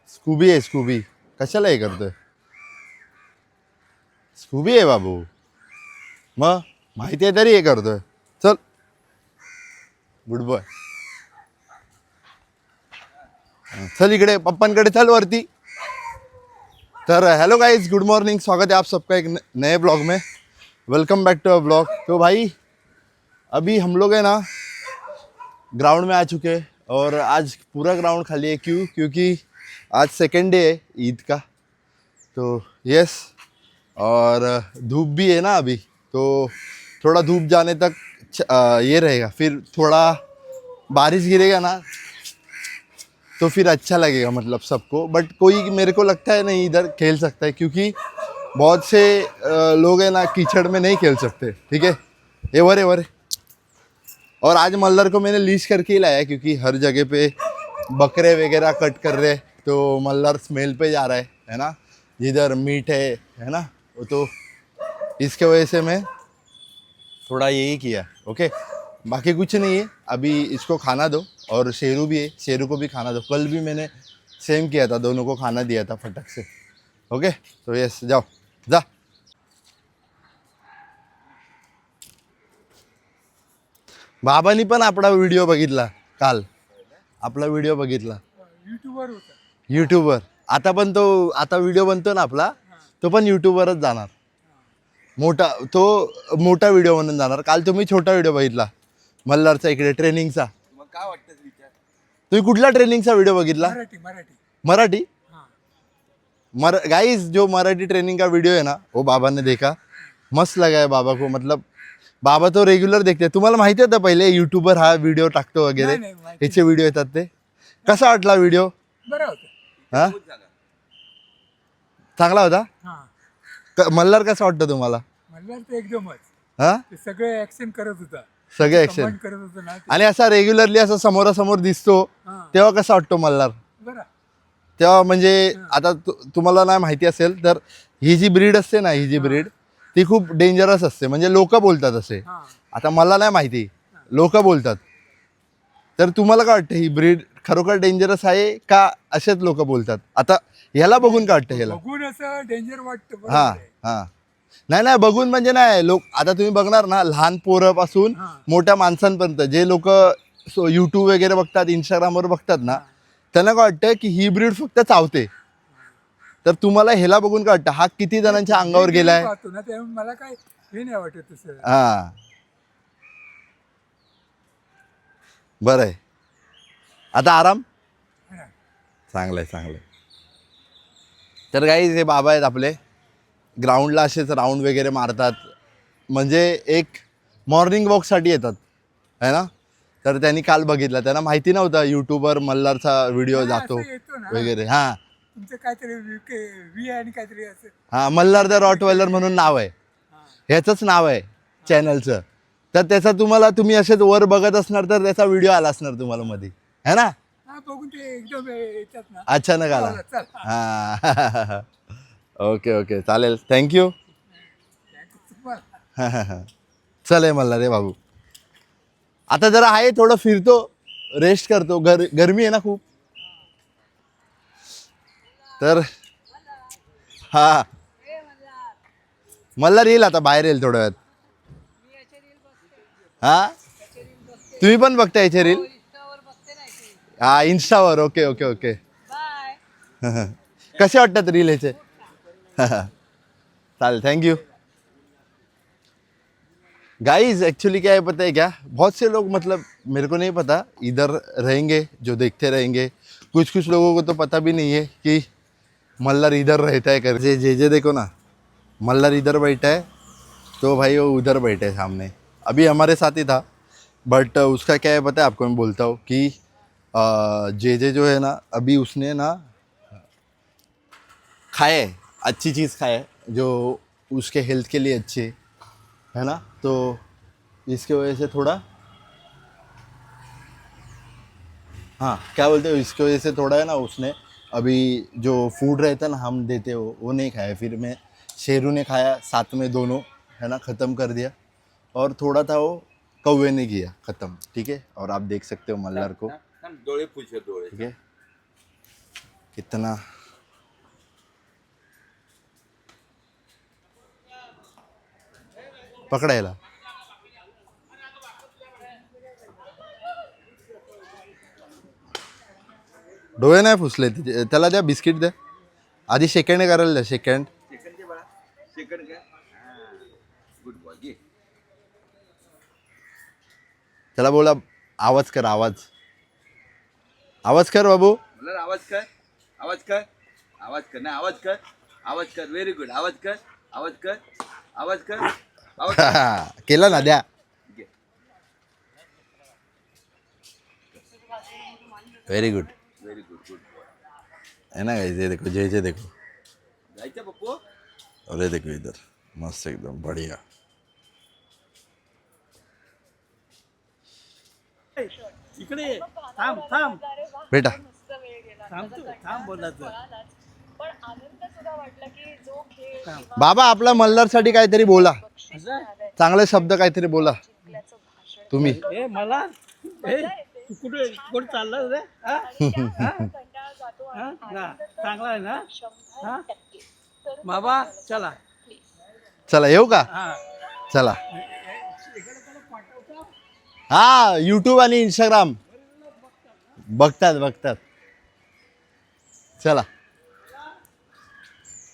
Scooby आहे Scooby. कशाला हे करतोय? स्कूबी आहे बाबू. मग माहिती आहे तरी हे करतोय. चल गुड बॉय. चल इकडे पप्पांकडे चल वरती. तर हेलो गाइस, गुड मॉर्निंग. स्वागत है आप सबका एक नए ब्लॉग में. Welcome back to a blog. तो भाई अभी हम लोग है ना ग्राउंड में आ चुके हैं और आज पूरा ग्राउंड खाली है. क्यों? क्योंकि आज सेकेंड डे है ईद का. तो यस, और धूप भी है ना अभी, तो थोड़ा धूप जाने तक ये रहेगा. फिर थोड़ा बारिश गिरेगा ना तो फिर अच्छा लगेगा मतलब सबको. बट कोई मेरे को लगता है नहीं इधर खेल सकता है, क्योंकि बहुत से लोग हैं ना कीचड़ में नहीं खेल सकते. ठीक है, ये वरे. और आज मल्लर को मैंने लीश करके ही लाया, क्योंकि हर जगह पे बकरे वगैरह कट कर रहे, तो मल्लर स्मेल पे जा रहा है ना, जिधर मीट है ना. तो इसके वजह से मैं थोड़ा यही किया. ओके, बाकी कुछ नहीं है. अभी इसको खाना दो, और शेरू भी है, शेरू को भी खाना दो. कल भी मैंने सेम किया था, दोनों को खाना दिया था फटक से. ओके, तो यस, जाओ जा. बाबांनी पण आपला व्हिडिओ बघितला काल. आपला व्हिडिओ बघितला युट्यूबवर होता. यूट्यूबवर. आता पण तो आता व्हिडिओ बनतो ना आपला, तो पण यूट्यूबवरच जाणार. मोठा व्हिडिओ म्हणून जाणार. काल तुम्ही छोटा व्हिडिओ बघितला मल्हारचा इकडे ट्रेनिंगचा. मग काय वाटतं विचार? तुम्ही कुठला ट्रेनिंगचा व्हिडिओ बघितला? मराठी मराठी मराठी. हां. गाइस, जो मराठी ट्रेनिंग का वीडियो है ना, वो बाबा ने देखा. मस्त लगा है बाबा को. मतलब बाबा तो रेग्युलर देखते. तुम्हाला माहिती होतं पहिले यूट्यूबर हा व्हिडिओ टाकतो वगैरे, नाही, माहिती याचे व्हिडिओ येतात ते. कसा वाटला व्हिडिओ? बरं होतं. हा, चांगला होता. हां, मल्हार कसा वाटतं तुम्हाला? म्हणलं तर एकदमच. हा, ते सगळे ऍक्शन करत होता, सगळे ऍक्शन. कमेंट करत होतं ना ते. आणि असा रेग्युलरली असं समोरासमोर दिसतो, हां, तेव्हा कसा वाटतो मल्हार? बरं. तेव्हा म्हणजे आता तुम्हाला नाही माहिती असेल तर, ही जी ब्रीड असते ना, ही जी ब्रीड ती खूप डेंजरस असते. म्हणजे लोक बोलतात असे. हां, आता मला नाही माहिती, लोक बोलतात. तर तुम्हाला काय वाटतं, ही ब्रीड खरोखर डेंजरस आहे का असेच लोक बोलतात? आता ह्याला बघून काय वाटतं ह्याला? बघून असं डेंजर वाटतं. बरोबर हा आहे. हा, नाही बघून म्हणजे नाही. लोक आता तुम्ही बघणार ना, लहान पोरापासून हां. मोठ्या माणसांपर्यंत जे लोक यूट्यूब वगैरे बघतात, इंस्टाग्रामवर बघतात ना, त्यांना काय वाटतं की ही ब्रीड फक्त चावते. तर तुम्हाला ह्याला बघून काय वाटतं, हा किती जणांच्या अंगावर मी गेलाय? पाहतो ना, त्यामुळे मला काय हे नाही वाटत तसं. हा, बरं आहे. आता आराम. हां. चांगलंय. तर गाईज, हे बाबा आहेत आपले, ग्राउंडला असेच राऊंड वगैरे मारतात. म्हणजे एक मॉर्निंग वॉकसाठी येतात है ना. तर त्यांनी काल बघितलं, त्यांना माहिती नव्हतं यूट्यूबवर मल्हारचा व्हिडिओ जातो असं येतो ना, वगैरे. हां तुमचं काहीतरी वी आणि काहीतरी असं. हां, मल्हार द रॉटवेलर म्हणून नाव आहे, हां, ह्याचंच नाव आहे चॅनलचं. तर त्याचा तुम्ही असेच वर बघत असणार तर त्याचा व्हिडिओ आला असणार तुम्हाला मध्ये, है ना. हां, बघून ते एकदम येतात ना. अचानक आला. चल, हां ओके, चालेल. थँक्यू. तुम्हाला. चल आहे मल्हार रे बाबू. आता जरा आहे, थोडं फिरतो, रेस्ट करतो. गरमी आहे ना खूप. तर हा, मल्हार येईल आता, बाहेर येईल थोड्या वेळात. हा, तुम्ही पण बघता याचे रील? हा, इंस्टावर. ओके. कसे वाटतात रील ह्याचे? चालेल, थैंक यू. गाइस, एक्चुअली क्या है पता है क्या, बहुत से लोग, मतलब मेरे को नहीं पता, इधर रहेंगे जो देखते रहेंगे. कुछ लोगों को तो पता भी नहीं है कि मल्हार इधर रहता है कर. जे देखो ना, मल्हार इधर बैठा है, तो भाई वो उधर बैठे है सामने. अभी हमारे साथ ही था, बट उसका क्या है पता है आपको, मैं बोलता हूँ कि जे जो है ना, अभी उसने ना खाया है, अच्छी चीज़ खाया है जो उसके हेल्थ के लिए अच्छी है ना. तो इसके वजह से थोड़ा, हाँ क्या बोलते हो, इसकी वजह से थोड़ा है ना, उसने अभी जो फूड रहता है ना हम देते हो, वो नहीं खाया. फिर मैं, शेरू ने खाया साथ में, दोनों है ना ख़त्म कर दिया. और थोड़ा था वो कौवे ने किया ख़त्म. ठीक है, और आप देख सकते हो मल्हार को. डोळे पूछे डोळे. ठीक है, इतना पकडायला डोळे नाही फुसले तिचे. त्याला द्या बिस्किट द्या आधी सेकंड करायला द्या सेकंड त्याला बोला आवाज कर आवाज आवाज कर बाबू आवाज कर आवाज कर आवाज कर नाही आवाज कर व्हेरी गुड आवाज कर आवाज कर आवाज कर आवाज केला ना द्या very good very good good है ना गाइस ये देखो जय जय देखो जायचं पप्पू अरे देखो इधर मस्त एकदम बढ़िया इकडे ये. थांब थांब बेटा थांब तू थांब बोलायचं पण आनंद सुद्धा वाटला की जो खेळ किंवा बाबा आपला मल्हारसाठी काहीतरी बोला बक्षीस मिळालंय, चांगले शब्द काहीतरी बोला जिंकल्याचं भाषण तुम्ही ए मला ए तू कुठे चालला रे हा? आणि त्या कंटाळा जातो आणि हा? ना, आनंद तर चांगला आहे ना 100%. तर बाबा चला चला येऊ का हा चला हा यूट्यूब आणि इंस्टाग्राम बघतात चला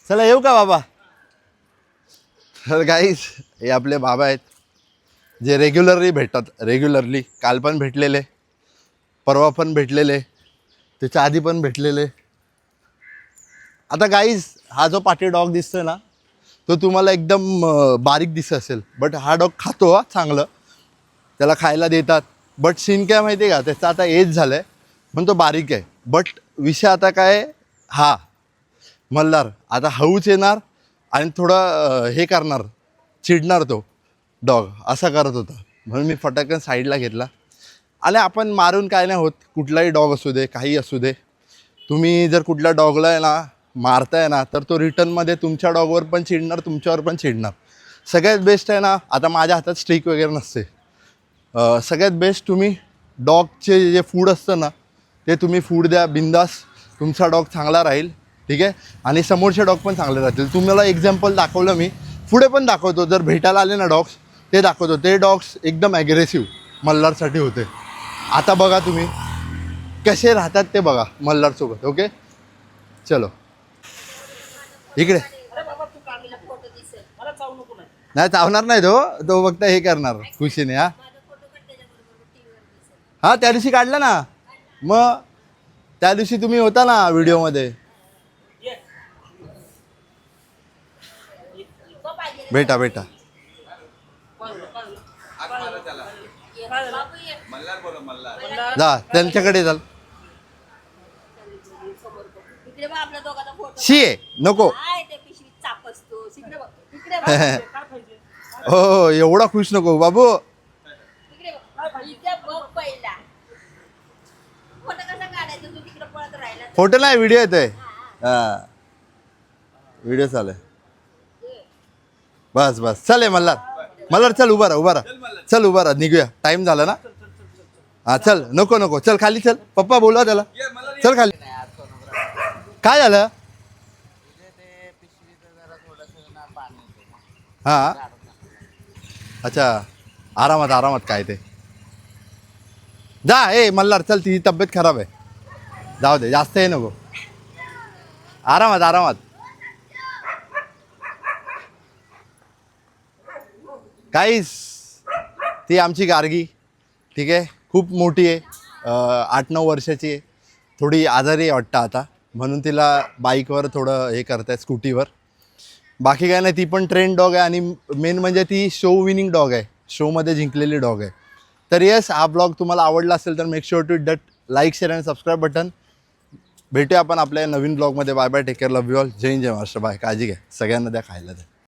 चला येऊ का बाबा तर गाईज हे आपले बाबा आहेत जे रेग्युलरली भेटतात रेग्युलरली काल पण भेटलेले परवा पण भेटलेले त्याच्या आधी पण भेटलेले आता गाईज हा जो पाटी डॉग दिसतोय ना तो तुम्हाला एकदम बारीक दिसत असेल बट हा डॉग खातो हा चांगलं त्याला खायला देतात बट सीन काय माहिती आहे का त्याचा आता एज झालं आहे पण तो बारीक आहे बट विषय आता काय आहे, हा मल्हार आता हळूच येणार आणि थोडं हे करणार चिडणार तो डॉग असा करत होता म्हणून मी फटाकन साईडला घेतला आणि आपण मारून काय नाही होत कुठलाही डॉग असू दे काही असू दे तुम्ही जर कुठल्या डॉगला आहे ना मारताय ना तर तो रिटर्नमध्ये तुमच्या डॉगवर पण चिडणार तुमच्यावर पण चिडणार सगळ्यात बेस्ट आहे ना आता माझ्या हातात स्टिक वगैरे नसते सगळ्यात बेस्ट तुम्ही डॉगचे जे फूड असतं ना ते तुम्ही फूड द्या बिंदास तुमचा डॉग चांगला राहील ठीक आहे आणि समोरचे डॉग पण चांगले राहतील तुम्हाला एक्झाम्पल दाखवलं मी पुढे पण दाखवतो जर भेटायला आले ना डॉग्स ते दाखवतो ते डॉग्स एकदम ॲग्रेसिव्ह मल्हारसाठी होते आता बघा तुम्ही कसे राहतात ते बघा मल्हारसोबत ओके चलो इकडे मला चावू नको नाही नाही चावणार नाही तो फक्त हे करणार खुशीने हा त्या दिवशी काढला ना मग त्या दिवशी तुम्ही होता ना व्हिडिओमध्ये बेटा मल्हार बोला मल्हार जा त्यांच्याकडे चाल इकडे बघ आपल्या दोघांचा फोटो शी आहे नको काय ते पिशवीत चाप असतो इकडे बघ इकडे बघ हो एवढा खुश नको बाबू इकडे बघ इथे बघ पहिला फोटो कसा काढायचा तू तिकडे पळत राहिला फोटो नाही व्हिडिओ येतोय हा व्हिडिओ चालू आहे बस चल मल्हार चल उभा राहा निघूया टाइम झाला ना हा चल नको चल खाली चल पप्पा बोलवा त्याला चल खाली काय झालं हा अच्छा आरामात काय ते जा ए मल्हार चल तिची तब्येत खराब आहे जाऊ दे जास्त हे नको आरामात काहीच ती आमची गार्गी ठीक आहे खूप मोठी आहे 8-9 वर्षाची आहे थोडी आजारी आहे वाटतं आता म्हणून तिला बाईकवर थोडं हे करत आहे स्कूटीवर बाकी काय नाही ती पण ट्रेन डॉग आहे आणि मेन म्हणजे ती शो विनिंग डॉग आहे शोमध्ये जिंकलेली डॉग आहे तर येस हा ब्लॉग तुम्हाला आवडला असेल तर make sure to hit like share आणि सबस्क्राईब बटन भेटूया आपण आपल्या नवीन ब्लॉगमध्ये bye take care love you all जय महाराष्ट्र बाय काळजी घ्या सगळ्यांना द्या खायला द्या